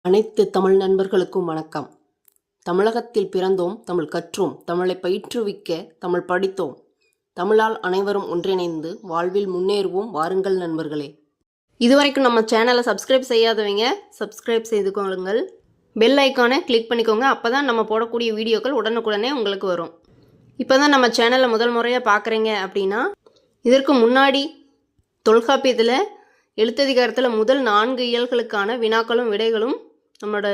அனைத்து தமிழ் நண்பர்களுக்கும் வணக்கம். தமிழகத்தில் பிறந்தோம், தமிழ் கற்றோம், தமிழை பயிற்றுவிக்க தமிழ் படித்தோம். தமிழால் அனைவரும் ஒன்றிணைந்து வாழ்வில் முன்னேறுவோம். வாருங்கள் நண்பர்களே. இதுவரைக்கும் நம்ம சேனலை சப்ஸ்கிரைப் செய்யாதவங்க சப்ஸ்கிரைப் செய்து கொள்ளுங்கள். பெல் ஐக்கானை கிளிக் பண்ணிக்கோங்க. அப்போ தான் நம்ம போடக்கூடிய வீடியோக்கள் உடனுக்குடனே உங்களுக்கு வரும். இப்போ தான் நம்ம சேனலை முதல் முறையாக பார்க்குறீங்க அப்படின்னா, இதற்கு முன்னாடி தொல்காப்பியத்தில் எழுத்ததிகாரத்தில் முதல் 4 இயல்களுக்கான வினாக்களும் விடைகளும் நம்மளோட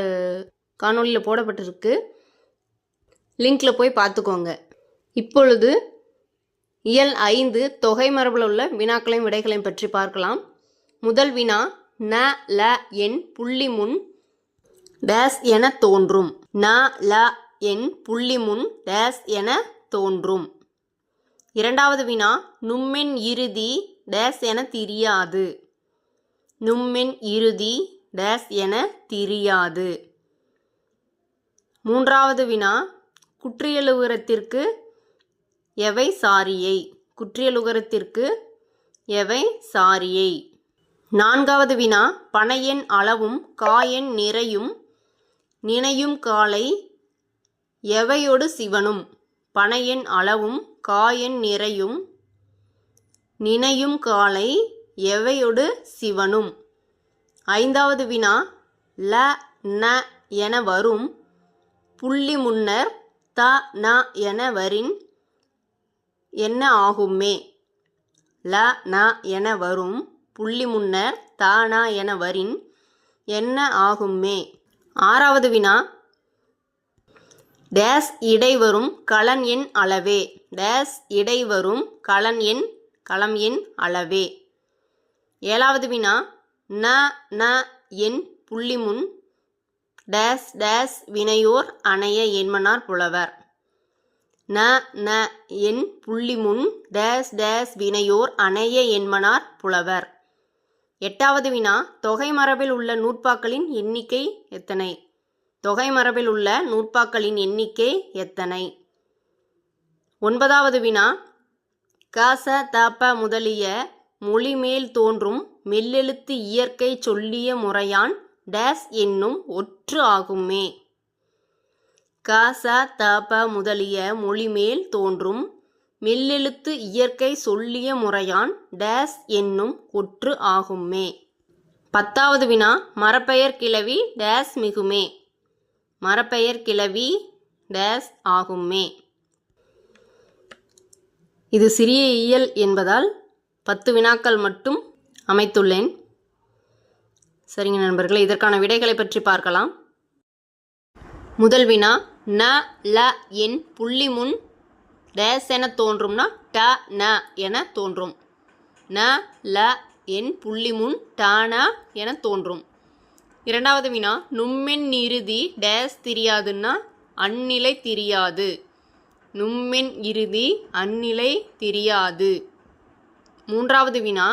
காணொலியில் போடப்பட்டிருக்கு. லிங்கில் போய் பார்த்துக்கோங்க. இப்பொழுது இயல் 5 தொகை மரபில் உள்ள வினாக்களையும் விடைகளையும் பற்றி பார்க்கலாம். முதல் வினா, ந ல என் புள்ளி முன் டேஸ் என தோன்றும். ந ல என் புள்ளி முன் டேஸ் என தோன்றும். இரண்டாவது வினா, நும்மென் இறுதி டேஸ் என திரியாது. நும்மென் இறுதி டேஸ் என திரியாது. மூன்றாவது வினா, குற்றியலுகரத்திற்கு எவை சாரியை. குற்றியலுகரத்திற்கு எவை சாரியை. நான்காவது வினா, பனையென் அளவும் காயென் நிறையும் நினையும் காலை எவையொடு சிவனும். பனையென் அளவும் காயென் நிறையும் நினையும் காலை எவையொடு சிவனும். ஐந்தாவது வினா, ல ந என வரும் புள்ளி முன்னர் த ந என வரின் என்ன ஆகுமே. ல ந என வரும் புள்ளி முன்னர் த ந என வரின் என்ன ஆகுமே. ஆறாவது வினா, டேஸ் இடை வரும் களன் எண் அளவே. டேஸ் இடை வரும் களம் எண் அளவே. ஏழாவது வினா, ந ந என் புள்ளி முன் டேஸ் டேஸ் வினையோர் அணைய என்மனார் புலவர். ந ந என் புள்ளி முன் டேஸ் டேஸ் வினையோர் அணைய என்மனார் புலவர். எட்டாவது வினா, தொகை மரபில் உள்ள நூற்பாக்களின் எண்ணிக்கை எத்தனை. தொகை மரபில் உள்ள நூற்பாக்களின் எண்ணிக்கை எத்தனை. ஒன்பதாவது வினா, க ச த ப முதலிய மொழிமேல் தோன்றும் மெல்லெழுத்து இயற்கை சொல்லிய முறையான் டேஸ் என்னும் ஒற்று ஆகுமே. க ச த ப முதலிய மொழிமேல் தோன்றும் மெல்லெழுத்து இயற்கை சொல்லிய முறையான் டேஸ் என்னும் ஒற்று ஆகுமே. பத்தாவது வினா, மரப்பெயர் கிளவி டேஸ் மிகுமே. மரப்பெயர் கிளவி டேஸ் ஆகுமே. இது சிறிய இயல் என்பதால் 10 வினாக்கள் மட்டும் அமைத்துள்ளேன். சரிங்க நண்பர்களே, இதற்கான விடைகளை பற்றி பார்க்கலாம். முதல் வினா, ந ல என் புள்ளி முன் டேஸ் என தோன்றும்னா ட ந என தோன்றும். ந ல என் புள்ளி முன் ட ந என தோன்றும். இரண்டாவது வினா, நும்மென் இறுதி டேஸ் திரியாதுன்னா அந்நிலை திரியாது. நும்மென் இறுதி அந்நிலை திரியாது. மூன்றாவது வினா,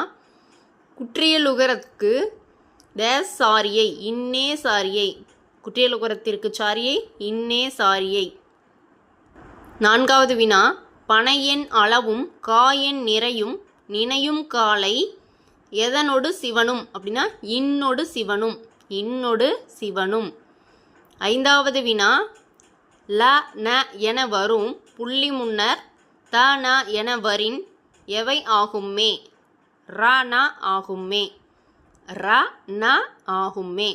குற்றியலுகரத்துக்கு டேஸ் சாரியை. இன்னே சாரியை. குற்றியலுகரத்திற்கு சாரியை இன்னே சாரியை. நான்காவது வினா, பனையென் அளவும் காயென் நிறையும் நினையும் காலை எதனொடு சிவனும் அப்படின்னா இன்னொடு சிவனும். இன்னொடு சிவனும். ஐந்தாவது வினா, ல ந என வரும் புள்ளி முன்னர் த ந என வரின் எவை ஆகுமே. ர ந ஆகுமே. ர ந ஆகுமே.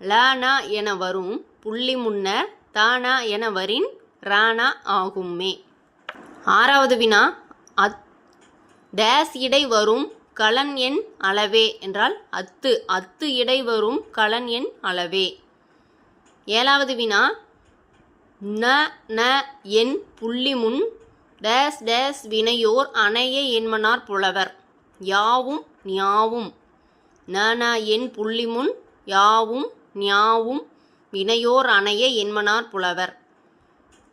ல ந என வரும் புள்ளி முன்னர் த ந என வரின் ர ந ஆகுமே. ஆறாவது வினா, டேஸ் இடை வரும் களன் எண் அளவே என்றால் அத்து. அத்து இடை வரும் களன் எண் அளவே. ஏழாவது வினா, ந ந என் புள்ளி முன் டேஸ் டேஸ் வினையோர் அணைய என்மனார் புலவர். யாவும் ஞாவும். ந ந என் புள்ளி முன் யாவும் ஞாவும் வினையோர் அணைய என்மனார் புலவர்.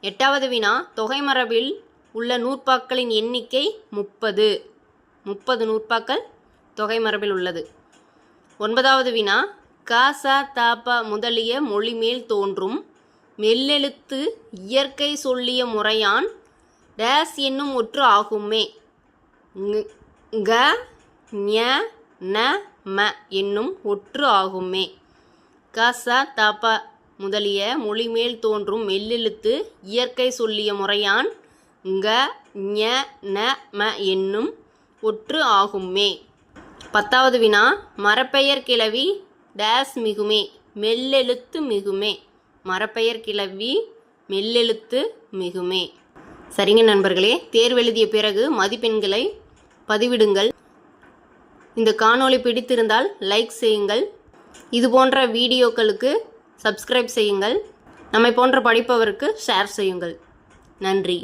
எட்டாவது வினா, தொகை மரபில் உள்ள நூற்பாக்களின் எண்ணிக்கை 30. 30 நூற்பாக்கள் தொகை மரபில் உள்ளது. ஒன்பதாவது வினா, க ச த ப முதலிய மொழிமேல் தோன்றும் மெல்லெழுத்து இயற்கை சொல்லிய முறையான் டேஸ் என்னும் ஒற்று ஆகுமே. க ஞ ந ம என்னும் ஒற்று ஆகுமே. க ச த ப முதலிய மொழிமேல் தோன்றும் மெல்லெழுத்து இயற்கை சொல்லிய முறையான் ங்க ஞ ந ம என்னும் ஒற்று ஆகும்மே. 10வது வினா மரப்பெயர் கிளவி டேஸ் மிகுமே மெல்லெழுத்து மிகுமே. மரப்பெயர் கிளவி மெல்லெழுத்து மிகுமே. சரிங்க நண்பர்களே, தேர்வெழுதிய பிறகு மதிப்பெண்களை பதிவிடுங்கள். இந்த காணொளி பிடித்திருந்தால் லைக் செய்யுங்கள். இது போன்ற வீடியோக்களுக்கு சப்ஸ்கிரைப் செய்யுங்கள். நம்மை போன்ற படிப்பவருக்கு ஷேர் செய்யுங்கள். நன்றி.